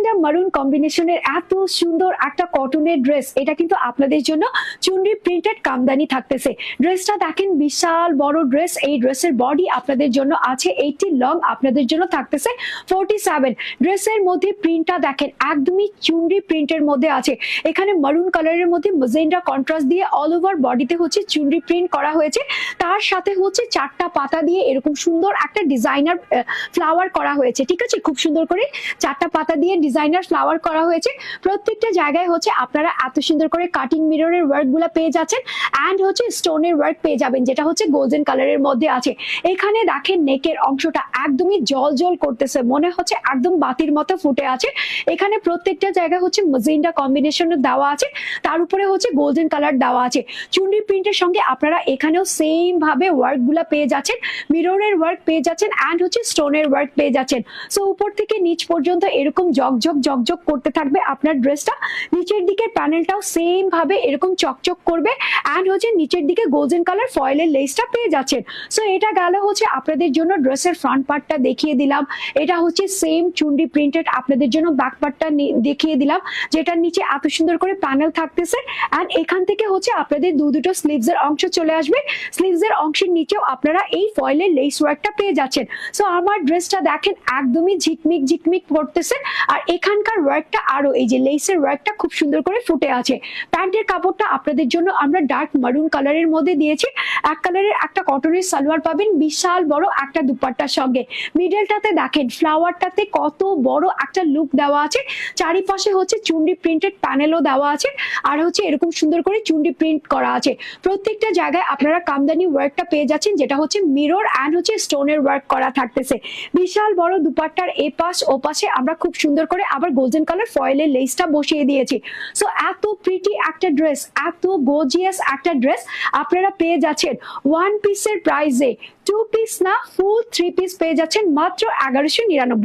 Magenta মারুন কম্বিনেশনের এত সুন্দর একটা কটনের ড্রেস, এটা কিন্তু আপনাদের জন্য চুনরি প্রিন্টেড কামদানি থাকতেছে। ড্রেসটা দেখেন বিশাল বড় ড্রেস। এই ড্রেসের বডি আপনাদের জন্য আছে 80, লং আপনাদের জন্য থাকতেছে 47। ড্রেসের মধ্যে প্রিন্টটা দেখেন একদমই চুনরি প্রিন্টের মধ্যে আছে। এখানে মারুন কালারের মধ্যে ম্যাজেন্ডা কন্ট্রাস্ট দিয়ে অল ওভার বডিতে হচ্ছে চুনরি প্রিন্ট করা হয়েছে। তার সাথে হচ্ছে 4টা পাতা দিয়ে এরকম সুন্দর একটা ডিজাইনার ফ্লাওয়ার করা হয়েছে। ঠিক আছে, খুব সুন্দর করে 4টা পাতা দিয়ে ডিজাইনার ফ্লাওয়ার করা হয়েছে। প্রত্যেকটা জায়গায় হচ্ছে আপনারা এত সুন্দর করে কাটিং মিররের ওয়ার্ক গুলা পেয়ে যাচ্ছেন এন্ড হচ্ছে স্টোনের ওয়ার্ক পেয়ে যাবেন, যেটা হচ্ছে গোল্ডেন কালারের মধ্যে আছে। এখানে দেখেন নেকের অংশটা একদমই জল জল করতেছে, মনে হচ্ছে একদম বাতির মতো ফুটে আছে। এখানে প্রত্যেকটা জায়গায় হচ্ছে ম্যাজেন্ডা কম্বিনেশনের দেওয়া আছে, তার উপরে হচ্ছে গোল্ডেন কালার দেওয়া আছে। চুনরি প্রিন্টের সঙ্গে আপনারা এখানেও সেম ভাবে ওয়ার্ক গুলা পেয়ে যাচ্ছেন, মিররের ওয়ার্ক পেয়ে যাচ্ছেন এন্ড হচ্ছে স্টোনের ওয়ার্ক পেয়ে যাচ্ছেন। সো উপর থেকে নিচ পর্যন্ত এরকম জকজক জকজক করতে থাকবে আপনার ড্রেসটা। নিচের দিকে প্যানেলটাও সেম ভাবে এরকম চকচক করবে এন্ড হচ্ছে নিচের দিকে গোল্ডেন কালার ফয়েলের লেসটা পেয়ে যাচ্ছেন। সো এটা গেল হচ্ছে আপনাদের জন্য ড্রেসের ফ্রন্ট পার্টটা দেখিয়ে দিলাম। এটা হচ্ছে সেম চুনরি প্রিন্টেড আপনাদের জন্য ব্যাক পার্টটা দেখিয়ে দিলাম, যেটার নিচে এত সুন্দর করে প্যানেল থাকতেছে এন্ড এখান থেকে হচ্ছে আপনাদের দুটো স্লিভস এর অংশ চলে আসবে। স্লিভস এর অংশের নিচেও আপনারা এই ফয়েলের লেস ওয়ার্কটা পেয়ে যাচ্ছেন। সো আমার ড্রেসটা দেখেন একদমই ঝিকমিক ঝিকমিক করতেছে আর এখানকার ওয়ার্কটা আরো এই যে লেসের ওয়ার্কটা খুব সুন্দর করে ফুটে আছে। প্যান্টের কাপড়টা আপনাদের জন্য আমরা ডার্ক মারুন কালারের মধ্যে দিয়েছি। এক কালারের একটা কটনের সালোয়ার পাবেন বিশাল বড় একটা দুপাট্টার সঙ্গে। মিডলটাতে দেখেন ফ্লাওয়ারটাতে কত বড় একটা লুক দেওয়া আছে। চারিপাশে হচ্ছে চুনরি প্রিন্টেড প্যানেলও দেওয়া আছে আর হচ্ছে এরকম সুন্দর করে চুনরি প্রিন্ট করা আছে। প্রত্যেকটা জায়গায় আপনারা কামদানি ওয়ার্কটা পেয়ে যাচ্ছেন, যেটা হচ্ছে মিরর এন্ড হচ্ছে স্টোনের ওয়ার্ক করা থাকতেছে। বিশাল বড় দুপাট্টার এপাশ ওপাশে আমরা খুব সুন্দর করে আবার গোল্ডেন কালার ফয়েলের লেসটা বসিয়ে দিয়েছি। সো এত প্রিটি একটা ড্রেস, এত গর্জিয়াস একটা ড্রেস আপনারা পেয়ে যাচ্ছেন ওয়ান পিসের প্রাইসে। 2 পিস না, ফুল 3 পিস পেয়ে যাচ্ছেন মাত্র 1199